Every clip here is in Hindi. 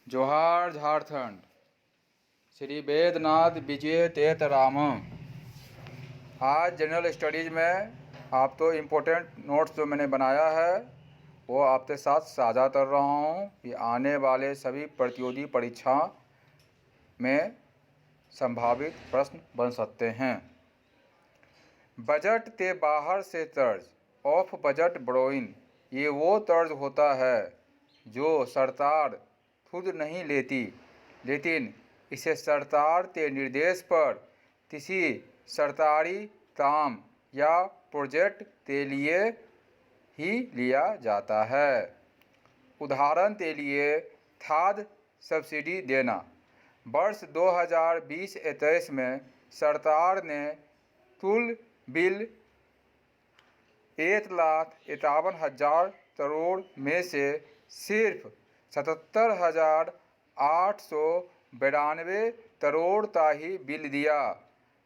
जोहार झारखंड। श्री वेदनाथ विजय तेतराम। आज जनरल स्टडीज़ में आप तो इम्पोर्टेंट नोट्स जो मैंने बनाया है वो आपके साथ साझा कर रहा हूँ कि आने वाले सभी प्रतियोगी परीक्षा में संभावित प्रश्न बन सकते हैं। बजट के बाहर से तर्ज, ऑफ बजट बोरोइंग, ये वो तर्ज होता है जो सरकार खुद नहीं लेती, लेकिन इसे सरकार के निर्देश पर किसी सरकारी काम या प्रोजेक्ट के लिए ही लिया जाता है। उदाहरण के लिए खाद्य सब्सिडी देना। वर्ष 2020-21 में सरकार ने कुल बिल 1,51,000 करोड़ में से सिर्फ 77,892 करोड़ का ही बिल दिया।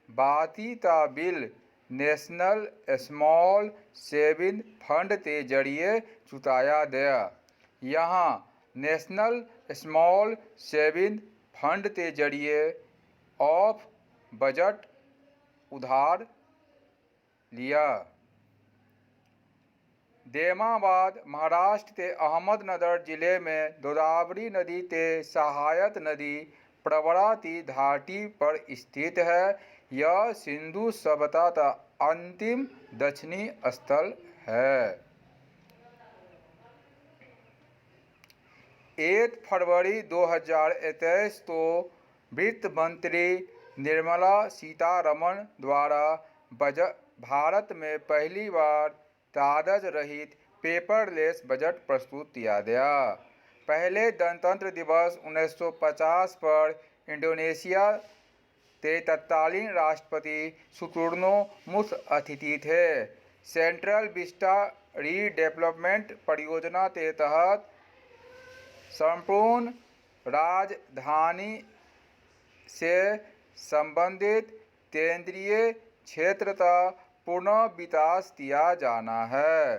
बाकी का bill national small saving fund के जरिए चुकाया गया। यहाँ नेशनल स्मॉल सेविंग फंड के जरिए ऑफ बजट उधार लिया। देमाबाद महाराष्ट्र के अहमदनगर जिले में गोदावरी नदी के सहायक नदी प्रवरा की घाटी पर स्थित है। यह सिंधु सभ्यता का अंतिम दक्षिणी स्थल है। 1 फरवरी 2021 को वित्त मंत्री निर्मला सीतारमण द्वारा भारत में पहली बार कागज रहित पेपरलेस बजट प्रस्तुत किया गया। पहले गणतंत्र दिवस 1950 पर इंडोनेशिया के तत्कालीन राष्ट्रपति सुकर्नो मुख्य अतिथि थे। सेंट्रल विस्टा रीडेवलपमेंट परियोजना के तहत संपूर्ण राजधानी से संबंधित केंद्रीय क्षेत्र का पुनः विकास किया जाना है।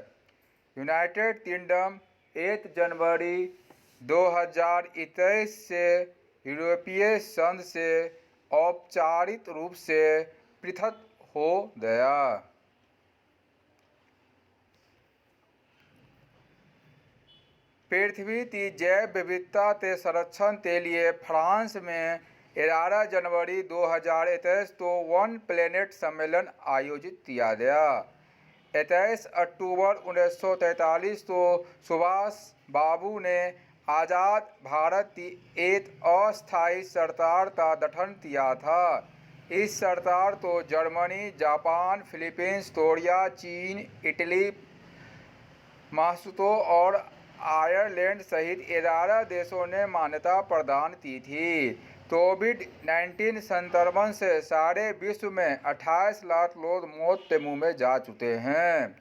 यूनाइटेड किंगडम 1 जनवरी 2021 से यूरोपीय संघ से औपचारिक रूप से पृथक हो गया। पृथ्वी की जैव विविधता के संरक्षण के लिए फ्रांस में 11 जनवरी 2021 को वन प्लेनेट सम्मेलन आयोजित किया गया। 21 अक्टूबर 1943 को सुभाष बाबू ने आज़ाद भारत की एक अस्थायी सरकार का गठन किया था। इस सरकार को जर्मनी, जापान, फिलीपींस, कोरिया, चीन, इटली, मास्को और आयरलैंड सहित 11 देशों ने मान्यता प्रदान की थी। कोविड-19 संक्रमण से सारे विश्व में 28 लाख लोग मौत के मुंह में जा चुके हैं।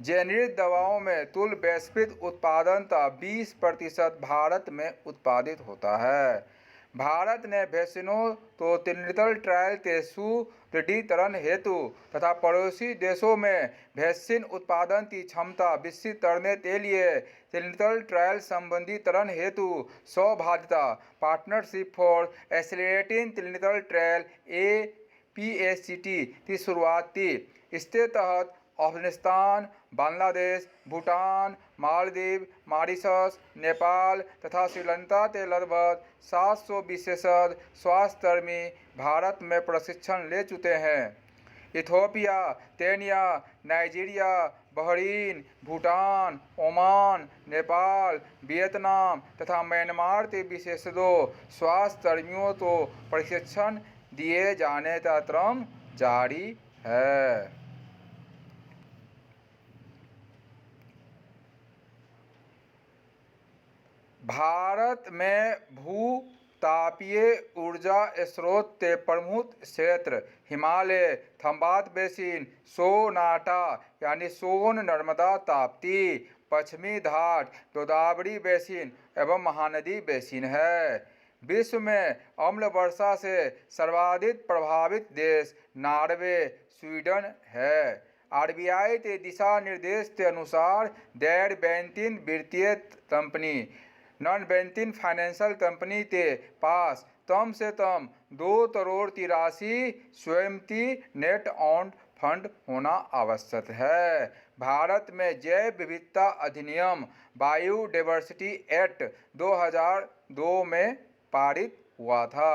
जेनेरिक दवाओं में कुल वैश्विक उत्पादन का 20% भारत में उत्पादित होता है। भारत ने वैक्सीनों को क्लिनिकल ट्रायल के सुदृढ़ीकरण हेतु तथा पड़ोसी देशों में वैक्सीन उत्पादन की क्षमता विकसित करने के लिए क्लिनिकल ट्रायल संबंधीकरण हेतु सहभागिता partnership for accelerating clinical trial APACT की शुरुआत की। इसके तहत अफगानिस्तान, बांग्लादेश, भूटान, मालदीव, मॉरिशस, नेपाल तथा श्रीलंका के लगभग 700 विशेषज्ञ स्वास्थ्यकर्मी भारत में प्रशिक्षण ले चुके हैं। Ethiopia, Kenya, Nigeria, Bahrain, Bhutan, Oman, Nepal, Vietnam तथा म्यांमार के विशेषज्ञों स्वास्थ्यकर्मियों को प्रशिक्षण दिए जाने का क्रम जारी है। भारत में भू-तापीय ऊर्जा स्रोत के प्रमुख क्षेत्र हिमालय, थम्बात बेसिन, सोनाटा यानी सोन, नर्मदा, ताप्ती, पश्चिमी घाट, गोदावरी बेसिन एवं महानदी बेसिन है। विश्व में अम्ल वर्षा से सर्वाधिक प्रभावित देश नॉर्वे, स्वीडन है। RBI के दिशा निर्देश के अनुसार गैर बैंकिंग वित्तीय company non banking financial company के पास कम से कम 2,83 स्वयंती नेट ऑन फंड होना आवश्यक है। भारत में जैव विविधता अधिनियम बायोडायवर्सिटी एक्ट 2002 में पारित हुआ था।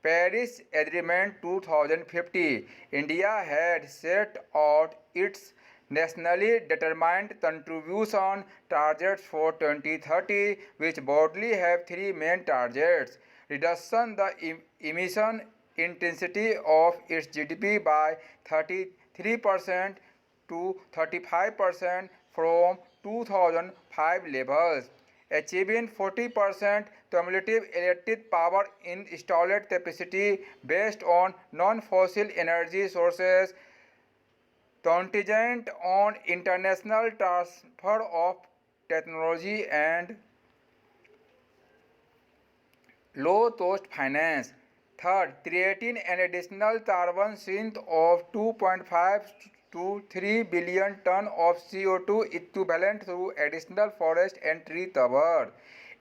Paris agreement 2050 India had set out it's nationally determined contribution targets for 2030, which broadly have three main targets: reduction the emission intensity of its GDP by 33% to 35% from 2005 levels, achieving 40% cumulative electric power installed capacity based on non-fossil energy sources, contingent on international transfer of technology and low-cost finance. Third, creating an additional carbon sink of 2.5 to 3 billion ton of CO2 equivalent through additional forest and tree cover.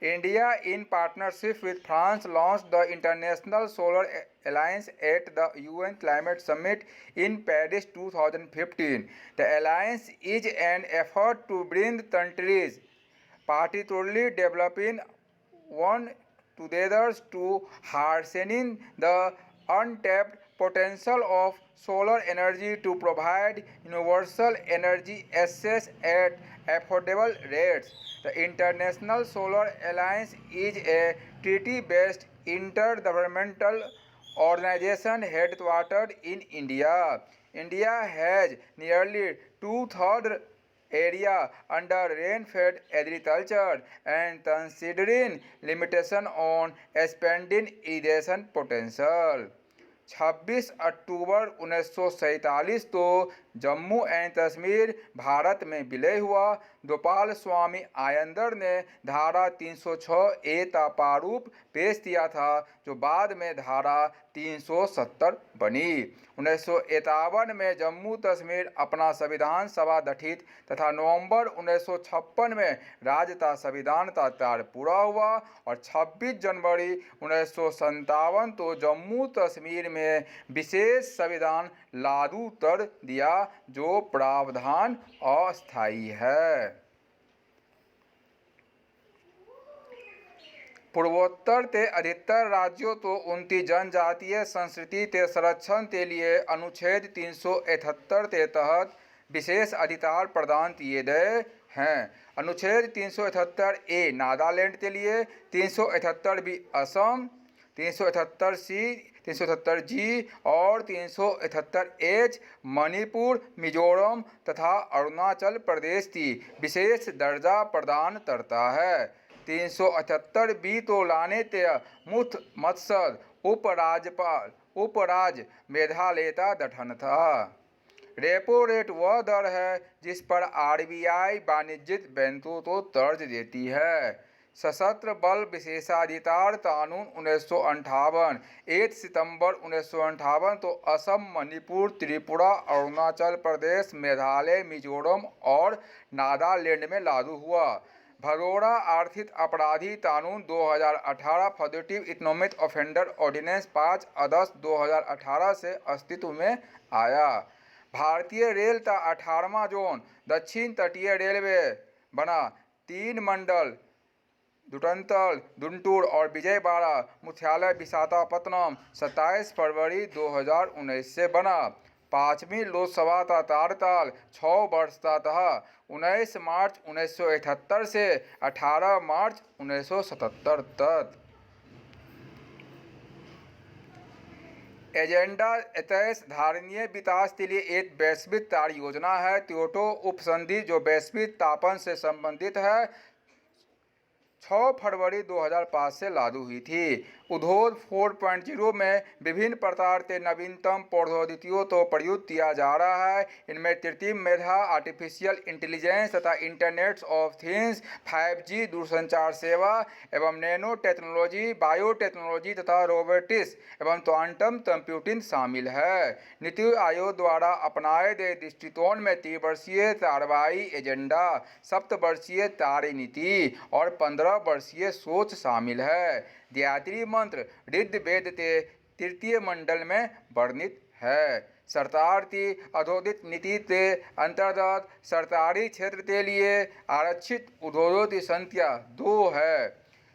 India, in partnership with France, launched the International Solar Alliance at the UN Climate Summit in Paris 2015. The alliance is an effort to bring countries, particularly developing one together to harnessing the untapped potential of solar energy to provide universal energy access at affordable rates. The International Solar Alliance is a treaty-based intergovernmental organization headquartered in India. India has nearly two-thirds area under rain-fed agriculture, and considering limitation on expanding irrigation potential, 26 अक्टूबर 1947 को जम्मू एंड कश्मीर भारत में विलय हुआ। गोपाल स्वामी आयंगर ने धारा 306A का प्रारूप पेश किया था, जो बाद में धारा 370 बनी। 1951 में जम्मू कश्मीर अपना संविधान सभा गठित तथा नवंबर 1956 में राज्य का संविधान का कार्य पूरा हुआ और 26 जनवरी 1957 को जम्मू कश्मीर में विशेष संविधान लागू कर दिया, जो प्रावधान अस्थायी है। पूर्वोत्तर के अधिकतर राज्यों को उनकी जनजातीय संस्कृति के संरक्षण के लिए अनुच्छेद 378 के तहत विशेष अधिकार प्रदान किए गए हैं। अनुच्छेद 378A नागालैंड के लिए, 378B असम, 378C, 378G और 378H मणिपुर, मिजोरम तथा अरुणाचल प्रदेश की विशेष दर्जा प्रदान करता है। 378B को लाने के मुख्य मकसद उपराज्य मेघालय का गठन था। रेपो रेट वह दर है जिस पर RBI वाणिज्यिक बैंकों को कर्ज देती है। सशस्त्र बल विशेषाधिकार कानून 1958, 1 सितंबर 1958 तो असम, मणिपुर, त्रिपुरा, अरुणाचल प्रदेश, मेघालय, मिजोरम और नागालैंड में लागू हुआ। भगोड़ा आर्थिक अपराधी कानून 2018 फॉजिटिव इकोनॉमिक ऑफेंडर ऑर्डिनेंस 5 अगस्त 2018 से अस्तित्व में आया। भारतीय रेल का 18वां जोन दक्षिण तटीय रेलवे बना। 3 मंडल दुटंतल, गुंटूर और विजयवाड़ा, मुख्यालय विशाखापत्तनम 27 फरवरी 2019 से बना। 5वीं लोकसभा का कार्यकाल 6 वर्ष का था, 19 मार्च 1978 से 18 मार्च 1977 तक। एजेंडा 21 धारणीय विकास के लिए एक वैश्विक कार्य योजना है। क्योटो उपसंधि, जो वैश्विक तापन से संबंधित है, 6 फरवरी 2005 से लागू हुई थी। उद्योग 4.0 में विभिन्न प्रकार के नवीनतम प्रौद्योगिकियों को प्रयुक्त किया जा रहा है। इनमें कृत्रिम मेधा, आर्टिफिशियल इंटेलिजेंस तथा इंटरनेट ऑफ थिंग्स, 5G दूरसंचार सेवा एवं नैनो टेक्नोलॉजी, बायोटेक्नोलॉजी तथा रोबोटिक्स एवं क्वांटम कंप्यूटिंग शामिल है। नीति आयोग द्वारा अपनाए गए दृष्टिकोण में 3 वर्षीय कार्रवाई एजेंडा, 7 वर्षीय कार्यनीति और 15 वर्षीय सोच शामिल है। गायत्री मंत्र ऋग् वेद के तृतीय मंडल में वर्णित है। सरकारी औद्योगिक नीति के अंतर्गत सरकारी क्षेत्र के लिए आरक्षित उद्योगों की संख्या 2 है।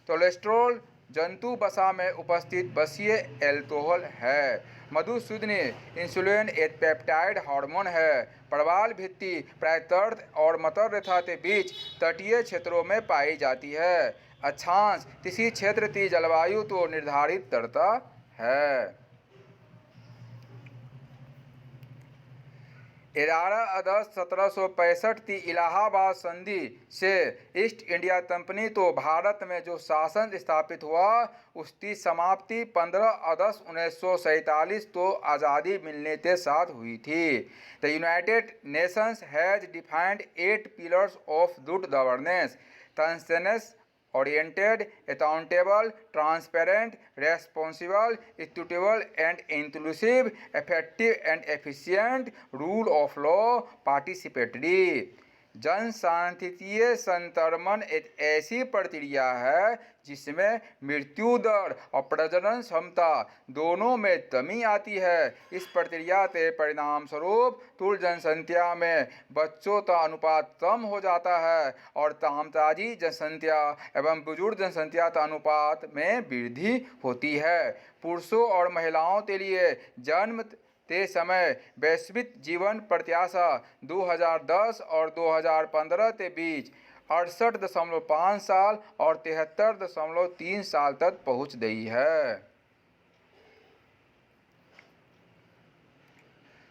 कोलेस्ट्रॉल जंतु वसा में उपस्थित वसीय एल्कोहल है। मधुसूदनी इंसुलिन एक पेप्टाइड हार्मोन है। प्रवाल भित्ति प्रायतर्थ और मतर रेखा के बीच तटीय क्षेत्रों में पाई जाती है। अक्षांश किसी क्षेत्र की जलवायु को निर्धारित करता है। 11 अगस्त 1765 की इलाहाबाद संधि से ईस्ट इंडिया कंपनी तो भारत में जो शासन स्थापित हुआ उसकी समाप्ति 15 अगस्त 1947 को आज़ादी मिलने के साथ हुई थी। The United Nations has defined 8 pillars of good governance: transparency, oriented, accountable, transparent, responsible, equitable and inclusive, effective and efficient, rule of law, participatory। जनसांख्यिकीय संक्रमण एक ऐसी प्रक्रिया है जिसमें मृत्यु दर और प्रजनन क्षमता दोनों में कमी आती है। इस प्रक्रिया के परिणाम स्वरूप कुल जनसंख्या में बच्चों का अनुपात कम हो जाता है और कामकाजी जनसंख्या एवं बुजुर्ग जनसंख्या का अनुपात में वृद्धि होती है। पुरुषों और महिलाओं के लिए जन्म के समय वैश्विक जीवन प्रत्याशा 2010 और 2015 के बीच 68.5 साल और 73.3 साल तक पहुंच गई है।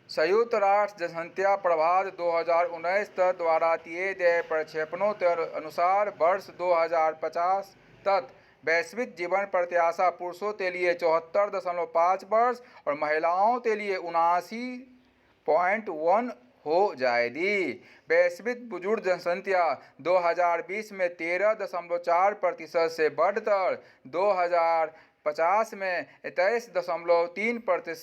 संयुक्त राष्ट्र जनसंख्या प्रभाव 2019 तक द्वारा किए गए प्रक्षेपणों के अनुसार वर्ष 2050 तक वैश्विक जीवन प्रत्याशा पुरुषों के लिए 74.5 वर्ष और महिलाओं के लिए 79.1 हो जाएगी। वैश्विक बुजुर्ग जनसंख्या 2020 में 13.4% से बढ़कर 2050 में 23.3%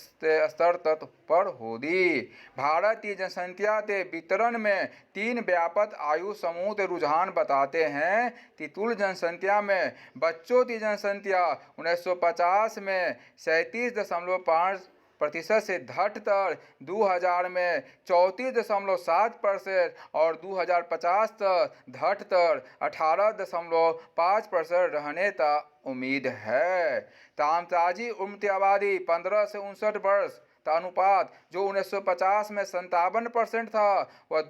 स्तर तक पर होगी। भारत की जनसंख्या के वितरण में 3 व्यापक आयु समूह के रुझान बताते हैं कि कुल जनसंख्या में बच्चों की जनसंख्या 1950 में 37.5% से घटकर 2000 में 34.7% और 2050 तक घटकर 18.5% रहने का उम्मीद है। कामकाजी उम्र की आबादी 15 से 59 वर्ष का अनुपात जो 1950 में 57% था वह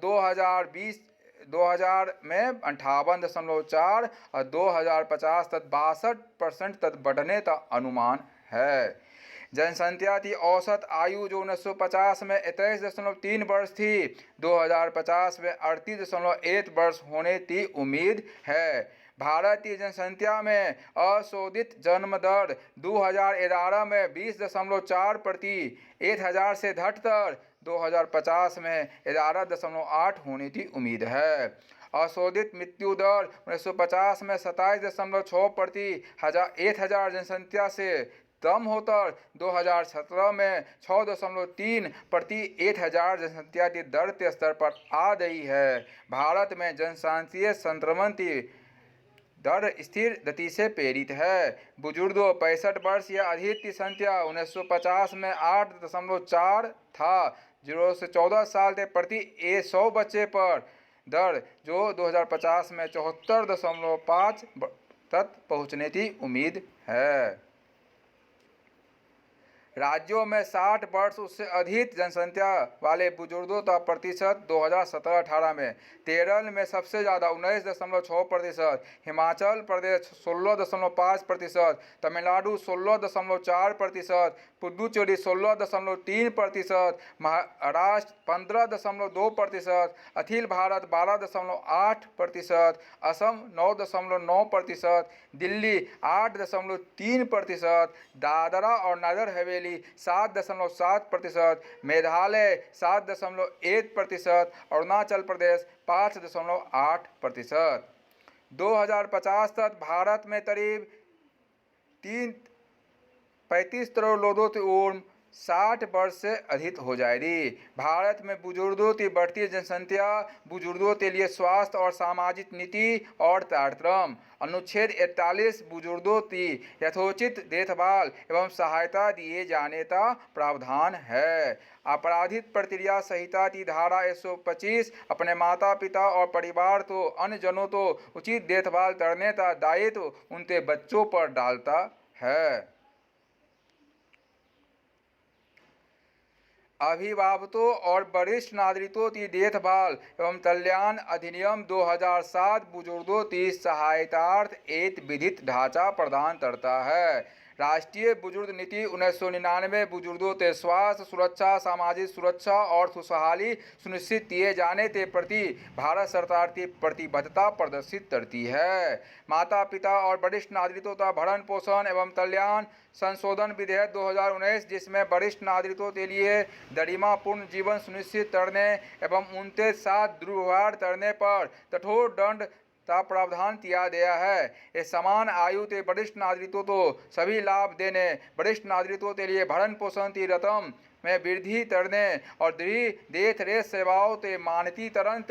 2000 में 58.4 और 2050 तक 62% तक बढ़ने का अनुमान है। जनसंख्या की औसत आयु जो 1950 में 23.3 वर्ष थी 2050 में 38.1 वर्ष होने की उम्मीद है। भारत की जनसंख्या में अशोधित जन्म दर 2011 में 20.4 प्रति 1000 से घटकर 2050 में 11.8 होने की उम्मीद है। अशोधित मृत्यु दर 1950 में 27.6 प्रति 1000 जनसंख्या से कम होकर 2017 में 6.3 प्रति 1000 जनसंख्या की दर के स्तर पर आ गई है। भारत में जनसांख्यिकीय संक्रमण की दर स्थिर गति से प्रेरित है। बुजुर्गों 65 वर्ष या अधिक की संख्या 1950 में 8.4 था 0 से 14 साल के प्रति 100 बच्चे पर दर जो 2050 में 74.5 तक पहुंचने की उम्मीद है। राज्यों में 60 वर्ष उससे अधिक जनसंख्या वाले बुजुर्गों का प्रतिशत 2017-18 में केरल में सबसे ज़्यादा 19.6%, हिमाचल प्रदेश 16.5%, तमिलनाडु 16.4%, पुडुचेरी 16.3%, महाराष्ट्र 15.2%, अखिल भारत 12.8%, असम 9.9%, दिल्ली 8.3%, दादरा और नगर हवेली 7.7%, मेघालय 7.1%, अरुणाचल प्रदेश 5.8%। 2050 तक भारत में करीब 35 करोड़ लोगों की उम्र 60 वर्ष से अधिक हो जाएगी। भारत में बुजुर्गों की बढ़ती जनसंख्या, बुजुर्गों के लिए स्वास्थ्य और सामाजिक नीति और कार्यक्रम। अनुच्छेद 41 बुजुर्गों की यथोचित देखभाल एवं सहायता दिए जाने का प्रावधान है। आपराधिक प्रक्रिया संहिता की धारा 125 अपने माता पिता और परिवार तो अन्य जनों को उचित देखभाल करने का दायित्व उनके बच्चों पर डालता है। अभिभावकों और वरिष्ठ नागरिकों की देखभाल एवं कल्याण अधिनियम 2007 बुजुर्गों की सहायतार्थ एक विधिक ढांचा प्रदान करता है। राष्ट्रीय बुजुर्ग नीति 1999 बुजुर्गों के स्वास्थ्य, सुरक्षा, सामाजिक सुरक्षा और खुशहाली सुनिश्चित किए जाने के प्रति भारत सरकार की प्रतिबद्धता प्रदर्शित करती है। माता पिता और वरिष्ठ नागरिकों का भरण पोषण एवं कल्याण संशोधन विधेयक 2019, जिसमें वरिष्ठ नागरिकों के लिए गरिमापूर्ण जीवन सुनिश्चित करने एवं उनके साथ दुर्व्यवहार करने पर कठोर दंड का प्रावधान किया गया है। ये समान आयु के वरिष्ठ नागरिकों को सभी लाभ देने, वरिष्ठ नागरिकों के लिए भरण पोषण की रकम में वृद्धि करने और देश रेख सेवाओं के मानकीकरण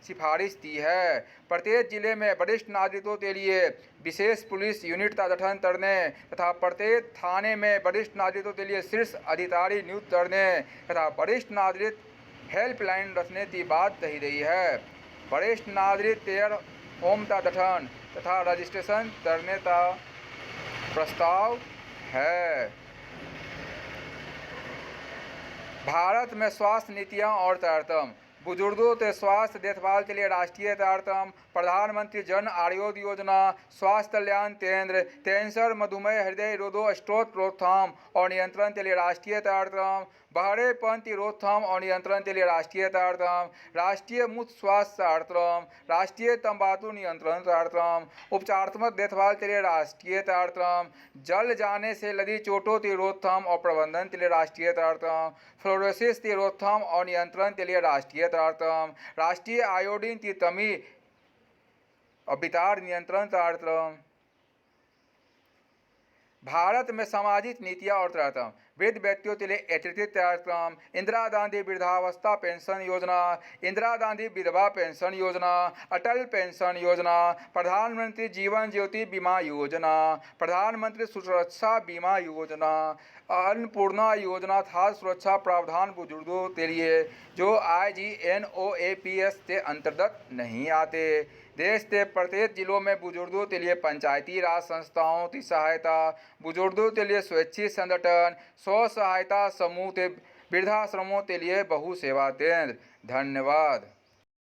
सिफारिश की है। प्रत्येक जिले में वरिष्ठ नागरिकों के लिए विशेष पुलिस यूनिट का गठन करने तथा प्रत्येक थाने में वरिष्ठ नागरिकों के लिए शीर्ष अधिकारी नियुक्त करने तथा वरिष्ठ नागरिक हेल्पलाइन रखने की बात कही गई है। वरिष्ठ नागरिक केयर होम का गठन तथा रजिस्ट्रेशन करने का प्रस्ताव है। भारत में स्वास्थ्य नीतियाँ और कार्यक्रम। बुजुर्गों के स्वास्थ्य देखभाल के लिए राष्ट्रीय कार्यक्रम, प्रधानमंत्री जन आरोग्य योजना, स्वास्थ्य कल्याण केंद्र, कैंसर, मधुमेह, हृदय रोगों, स्ट्रोक रोकथाम और नियंत्रण के लिए राष्ट्रीय कार्यक्रम, बहरेपन की रोकथाम और नियंत्रण के लिए राष्ट्रीय कार्यक्रम, राष्ट्रीय मुफ्त स्वास्थ्य कार्यक्रम, राष्ट्रीय तंबाकू नियंत्रण कार्यक्रम, उपचारात्मक देखभाल के लिए राष्ट्रीय कार्यक्रम, जल जाने से लगी चोटों की रोकथाम और प्रबंधन के लिए राष्ट्रीय कार्यक्रम, फ्लोरोसिस की रोकथाम और नियंत्रण के लिए राष्ट्रीय कार्यक्रम, राष्ट्रीय आयोडीन की कमी और विकार नियंत्रण कार्यक्रम। भारत में सामाजिक नीतियाँ और कार्यक्रम। वृद्ध व्यक्तियों के लिए एकीकृत कार्यक्रम, इंदिरा गांधी वृद्धावस्था पेंशन योजना, इंदिरा गांधी विधवा पेंशन योजना, अटल पेंशन योजना, प्रधानमंत्री जीवन ज्योति बीमा योजना, प्रधानमंत्री सुरक्षा बीमा योजना, अन्नपूर्णा योजना खाद्य सुरक्षा प्रावधान बुजुर्गों के लिए जो IGNOAPS के अंतर्गत नहीं आते। देश के प्रत्येक जिलों में बुजुर्गों के लिए पंचायती राज संस्थाओं की सहायता, बुजुर्गों के लिए स्वैच्छिक संगठन, स्व सहायता समूह के वृद्धाश्रमों के लिए बहु सेवा केंद्र। धन्यवाद।